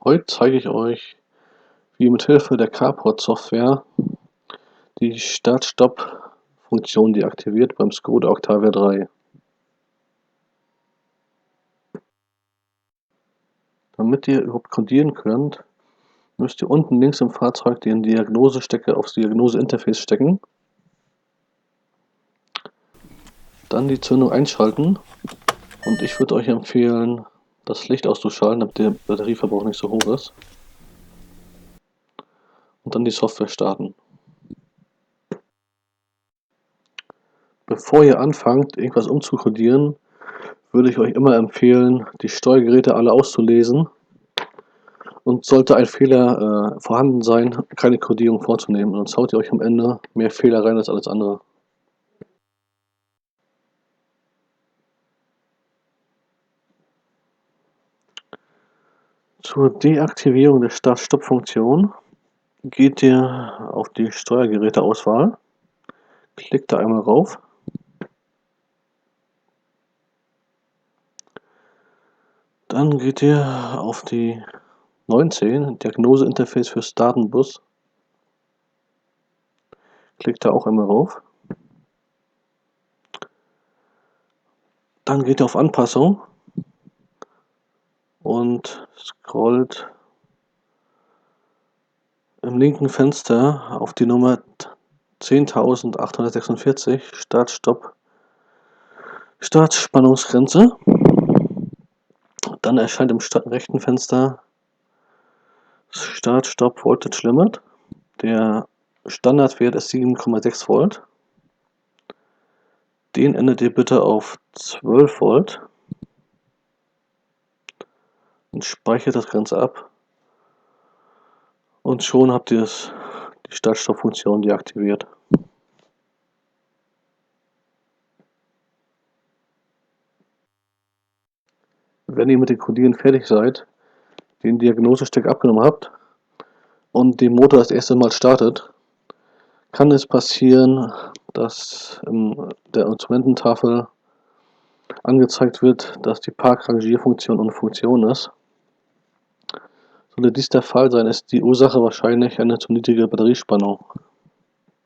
Heute zeige ich euch, wie ihr mit Hilfe der Carport-Software die Start-Stopp-Funktion deaktiviert beim Skoda Octavia 3. Damit ihr überhaupt codieren könnt, müsst ihr unten links im Fahrzeug den Diagnosestecker aufs Diagnose-Interface stecken, dann die Zündung einschalten und ich würde euch empfehlen, das Licht auszuschalten, damit der Batterieverbrauch nicht so hoch ist, und dann die Software starten. Bevor ihr anfangt, irgendwas umzukodieren, würde ich euch immer empfehlen, die Steuergeräte alle auszulesen und sollte ein Fehler vorhanden sein, keine Kodierung vorzunehmen, sonst haut ihr euch am Ende mehr Fehler rein als alles andere. Zur Deaktivierung der Start-Stopp-Funktion geht ihr auf die Steuergeräteauswahl, klickt da einmal rauf, dann geht ihr auf die 19, Diagnose-Interface für Datenbus, klickt da auch einmal rauf, dann geht ihr auf Anpassung und scrollt im linken Fenster auf die Nummer 10.846 Startspannungsgrenze. Dann erscheint im rechten Fenster Start-Stop-Voltage-Limit. Der Standardwert ist 7,6 Volt. Den ändert ihr bitte auf 12 Volt und speichert das Ganze ab. Und schon habt ihr die Start-Stopp-Funktion deaktiviert. Wenn ihr mit dem Codieren fertig seid, den Diagnosestecker abgenommen habt und den Motor das erste Mal startet, kann es passieren, dass der Instrumententafel angezeigt wird, dass die Parkrangierfunktion ohne Funktion ist. Sollte dies der Fall sein, ist die Ursache wahrscheinlich eine zu niedrige Batteriespannung.